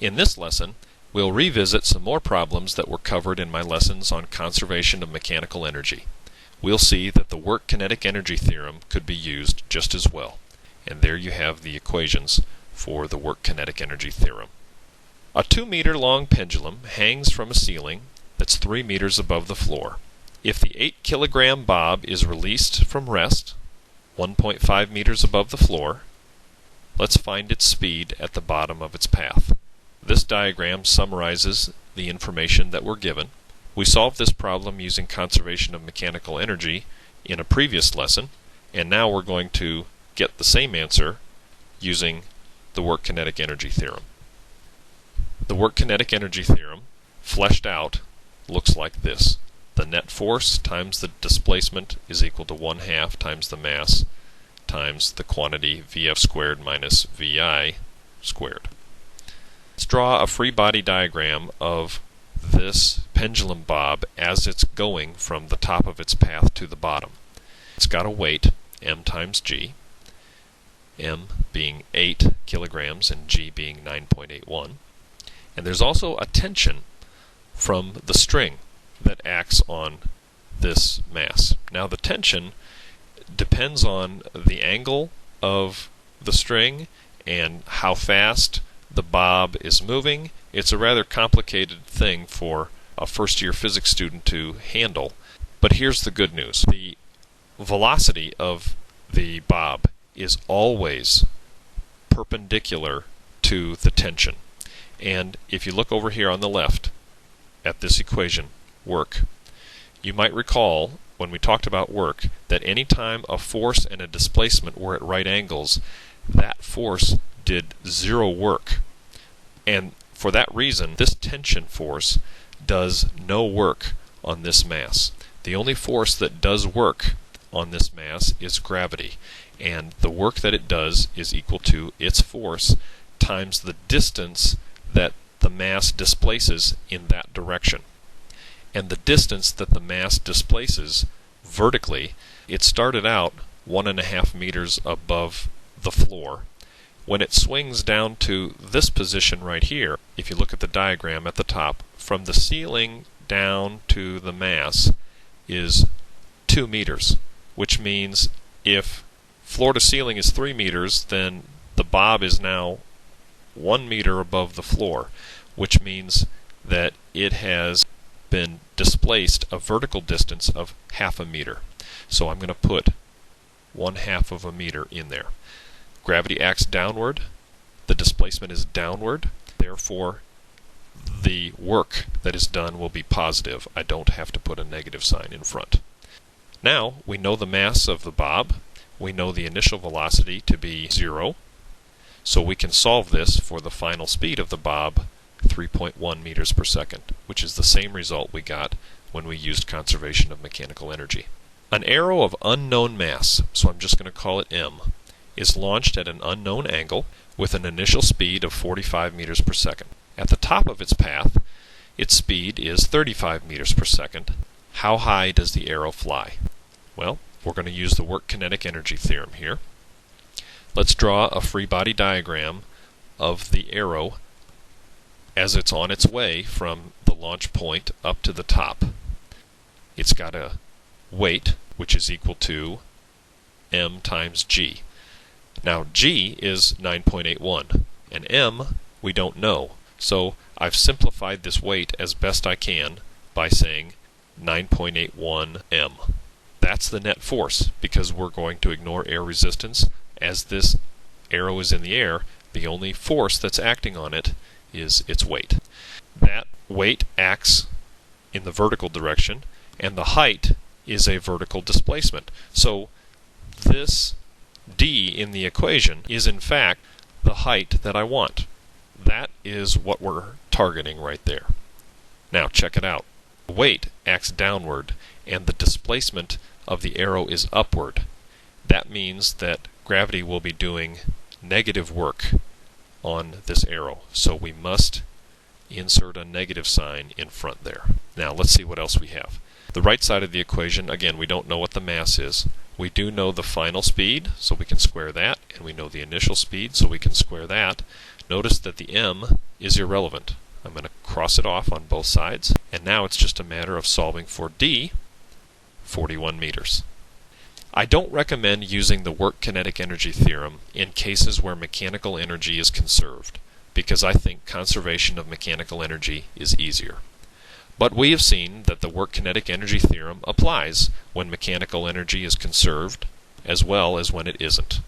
In this lesson, we'll revisit some more problems that were covered in my lessons on conservation of mechanical energy. We'll see that the work-kinetic energy theorem could be used just as well. And there you have the equations for the work-kinetic energy theorem. A 2-meter long pendulum hangs from a ceiling that's 3 meters above the floor. If the 8-kilogram bob is released from rest, 1.5 meters above the floor, let's find its speed at the bottom of its path. This diagram summarizes the information that we're given. We solved this problem using conservation of mechanical energy in a previous lesson, and now we're going to get the same answer using the work-kinetic energy theorem. The work-kinetic energy theorem, fleshed out, looks like this. The net force times the displacement is equal to 1/2 times the mass times the quantity Vf squared minus Vi squared. Let's draw a free body diagram of this pendulum bob as it's going from the top of its path to the bottom. It's got a weight, m times g, m being 8 kilograms and g being 9.81. And there's also a tension from the string that acts on this mass. Now the tension depends on the angle of the string and how fast the bob is moving. It's a rather complicated thing for a first-year physics student to handle. But here's the good news. The velocity of the bob is always perpendicular to the tension. And if you look over here on the left at this equation, work, you might recall when we talked about work that any time a force and a displacement were at right angles, that force did 0 work. And for that reason, this tension force does no work on this mass. The only force that does work on this mass is gravity, and the work that it does is equal to its force times the distance that the mass displaces in that direction. And the distance that the mass displaces vertically, it started out 1.5 meters above the floor. When it swings down to this position right here, if you look at the diagram at the top, from the ceiling down to the mass is 2 meters, which means if floor to ceiling is 3 meters, then the bob is now 1 meter above the floor, which means that it has been displaced a vertical distance of 0.5 meter. So I'm going to put 1/2 of a meter in there. Gravity acts downward, the displacement is downward, therefore the work that is done will be positive. I don't have to put a negative sign in front. Now we know the mass of the bob, we know the initial velocity to be 0, so we can solve this for the final speed of the bob, 3.1 meters per second, which is the same result we got when we used conservation of mechanical energy. An arrow of unknown mass, so I'm just going to call it m, is launched at an unknown angle with an initial speed of 45 meters per second. At the top of its path, its speed is 35 meters per second. How high does the arrow fly? Well, we're going to use the work-kinetic energy theorem here. Let's draw a free body diagram of the arrow as it's on its way from the launch point up to the top. It's got a weight, which is equal to m times g. Now g is 9.81, and m we don't know, so I've simplified this weight as best I can by saying 9.81 m. That's the net force, because we're going to ignore air resistance. As this arrow is in the air, the only force that's acting on it is its weight. That weight acts in the vertical direction, and the height is a vertical displacement. So this d in the equation is in fact the height that I want. That is what we're targeting right there. Now check it out. The weight acts downward and the displacement of the arrow is upward. That means that gravity will be doing negative work on this arrow, so we must insert a negative sign in front there. Now let's see what else we have. The right side of the equation, again, we don't know what the mass is. We do know the final speed, so we can square that, and we know the initial speed, so we can square that. Notice that the m is irrelevant. I'm going to cross it off on both sides, and now it's just a matter of solving for d, 41 meters. I don't recommend using the work-kinetic energy theorem in cases where mechanical energy is conserved, because I think conservation of mechanical energy is easier. But we have seen that the work-kinetic energy theorem applies when mechanical energy is conserved as well as when it isn't.